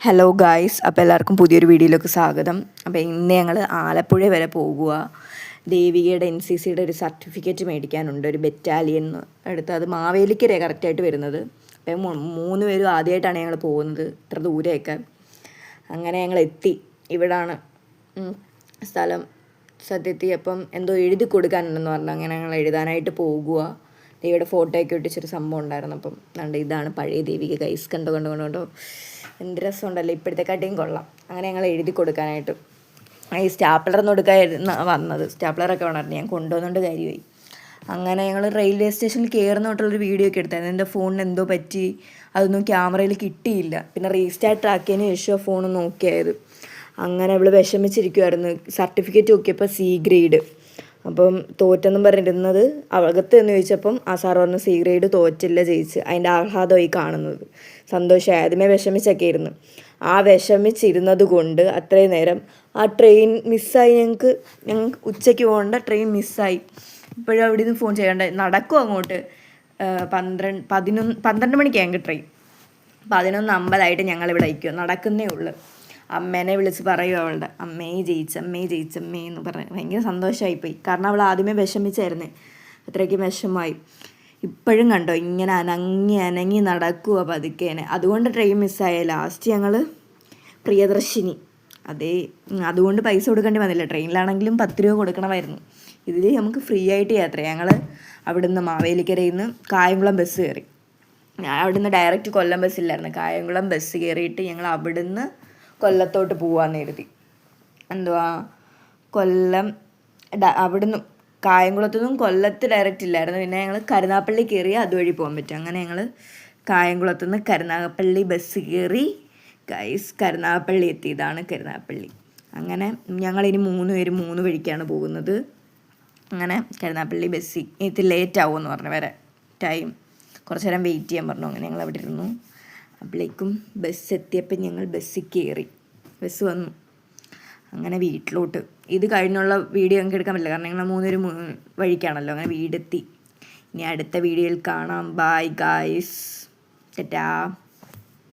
Hello guys, അപ്പോൾ എല്ലാവർക്കും പുതിയൊരു വീഡിയോയിലേക്ക് സ്വാഗതം. അപ്പോൾ ഇന്ന് ഞങ്ങൾ ആലപ്പുഴ വരെ പോകുക. ദേവികയുടെ NCCയുടെ ഒരു സർട്ടിഫിക്കറ്റ് മേടിക്കാനുണ്ട്, ഒരു ബറ്റാലിയൻ എടുത്ത്. അത് മാവേലിക്കര കറക്റ്റായിട്ട് വരുന്നത്. അപ്പം 3 പേരും ആദ്യമായിട്ടാണ് ഞങ്ങൾ പോകുന്നത്, ഇത്ര ദൂരെയൊക്കെ. അങ്ങനെ ഞങ്ങൾ എത്തി. ഇവിടാണ് സ്ഥലം സത്യത്തിൽ. അപ്പം എന്തോ എഴുതി കൊടുക്കാനുണ്ടെന്ന് പറഞ്ഞു. അങ്ങനെ ഞങ്ങൾ എഴുതാനായിട്ട് പോകുക. ദേവിയുടെ ഫോട്ടോയൊക്കെ ഒട്ടിച്ചൊരു സംഭവം ഉണ്ടായിരുന്നു. അപ്പം കണ്ട് ഇതാണ് പഴയ ദേവിക ഗൈസ്. കണ്ടോ എന്ത് രസമുണ്ടല്ലോ, ഇപ്പോഴത്തെക്കാട്ടിയും കൊള്ളാം. അങ്ങനെ ഞങ്ങൾ എഴുതി കൊടുക്കാനായിട്ട് ഈ സ്റ്റാപ്ലറൊന്നും എടുക്കാതിരുന്ന വന്നത്. സ്റ്റാപ്ലറൊക്കെ വേണമായിരുന്നു, ഞാൻ കൊണ്ടുവന്നുകൊണ്ട് കാര്യമായി. അങ്ങനെ ഞങ്ങൾ റെയിൽവേ സ്റ്റേഷനിൽ കയറുന്ന തൊട്ടുള്ളൊരു വീഡിയോ ഒക്കെ എടുത്തായിരുന്നു. എൻ്റെ ഫോണിന് എന്തോ പറ്റി, അതൊന്നും ക്യാമറയിൽ കിട്ടിയില്ല. പിന്നെ റീസ്റ്റാർട്ട് ആക്കിയതിന് ശേഷം ഫോൺ നോക്കിയായത്. അങ്ങനെ അവൾ വിഷമിച്ചിരിക്കുമായിരുന്നു. സർട്ടിഫിക്കറ്റ് നോക്കിയപ്പോൾ C ഗ്രേഡ്. അപ്പം തോറ്റെന്നും പറഞ്ഞിരുന്നത് അകത്ത് എന്ന് ചോദിച്ചപ്പം ആ സാർ പറഞ്ഞു C ഗ്രേഡ് തോറ്റില്ല, ജയിച്ച്. അതിൻ്റെ ആഹ്ലാദമായി കാണുന്നത്, സന്തോഷമായി. ആദ്യമേ വിഷമിച്ചൊക്കെ ഇരുന്നു. ആ വിഷമിച്ചിരുന്നത് കൊണ്ട് അത്രയും നേരം ആ ട്രെയിൻ മിസ്സായി. ഞങ്ങൾക്ക് ഉച്ചയ്ക്ക് പോകേണ്ട ട്രെയിൻ മിസ്സായി. ഇപ്പോഴും അവിടെ നിന്ന് ഫോൺ ചെയ്യണ്ട, നടക്കും അങ്ങോട്ട്. 12 മണിക്ക് ഞങ്ങൾക്ക് ട്രെയിൻ. 11:50 ഞങ്ങളിവിടെ അയക്കുക, നടക്കുന്നേ ഉള്ളു. അമ്മേനെ വിളിച്ച് പറയും അവളുടെ, അമ്മേ ജയിച്ചമ്മേ എന്ന് പറഞ്ഞ് ഭയങ്കര സന്തോഷമായിപ്പോയി. കാരണം അവൾ ആദ്യമേ വിഷമിച്ചായിരുന്നേ, അത്രയ്ക്കും വിഷമമായി. ഇപ്പോഴും കണ്ടോ ഇങ്ങനെ അനങ്ങി നടക്കുക പതുക്കേനെ. അതുകൊണ്ട് ട്രെയിൻ മിസ്സായ. ലാസ്റ്റ് ഞങ്ങൾ പ്രിയദർശിനി, അതുകൊണ്ട് പൈസ കൊടുക്കേണ്ടി വന്നില്ല. ട്രെയിനിലാണെങ്കിലും 10 രൂപ കൊടുക്കണമായിരുന്നു. ഇതിൽ നമുക്ക് ഫ്രീ ആയിട്ട് യാത്ര. ഞങ്ങൾ അവിടുന്ന് മാവേലിക്കരയിൽ നിന്ന് കായംകുളം ബസ് കയറി. അവിടുന്ന് ഡയറക്റ്റ് കൊല്ലം ബസ്സില്ലായിരുന്നു, കായംകുളം ബസ് കയറിയിട്ട് ഞങ്ങൾ അവിടുന്ന് കൊല്ലത്തോട്ട് പോവാന്ന് എഴുതി. കൊല്ലം അവിടുന്ന് കായംകുളത്തുനിന്നും കൊല്ലത്ത് ഡയറക്റ്റ് ഇല്ലായിരുന്നു. പിന്നെ ഞങ്ങൾ കരുനാഗപ്പള്ളി കയറി അതുവഴി പോകാൻ പറ്റും. അങ്ങനെ ഞങ്ങൾ കായംകുളത്തുനിന്ന് കരുനാഗപ്പള്ളി ബസ് കയറി ഗൈസ് കരുനാഗപ്പള്ളി എത്തി. ഇതാണ് കരുനാഗപ്പള്ളി. അങ്ങനെ ഞങ്ങളിനി 3 പേരും 3 വഴിക്കാണ് പോകുന്നത്. അങ്ങനെ കരുനാഗപ്പള്ളി ബസ് ഇത് ലേറ്റ് ആവുമെന്ന് പറഞ്ഞു, വരെ ടൈം കുറച്ച് നേരം വെയിറ്റ് ചെയ്യാൻ പറഞ്ഞു. അങ്ങനെ ഞങ്ങൾ അവിടെ ഇരുന്നു. അപ്പോഴേക്കും ബസ് എത്തിയപ്പോൾ ഞങ്ങൾ ബസ്സിൽ കയറി. ബസ് വന്നു. അങ്ങനെ വീട്ടിലോട്ട്. ഇത് കഴിഞ്ഞുള്ള വീഡിയോ ഞങ്ങൾക്ക് എടുക്കാൻ പറ്റില്ല, കാരണം ഞങ്ങൾ 3 പേരും വഴിക്കാണല്ലോ. അങ്ങനെ വീടെത്തി. ഇനി അടുത്ത വീഡിയോയിൽ കാണാം. Bye guys, Tata.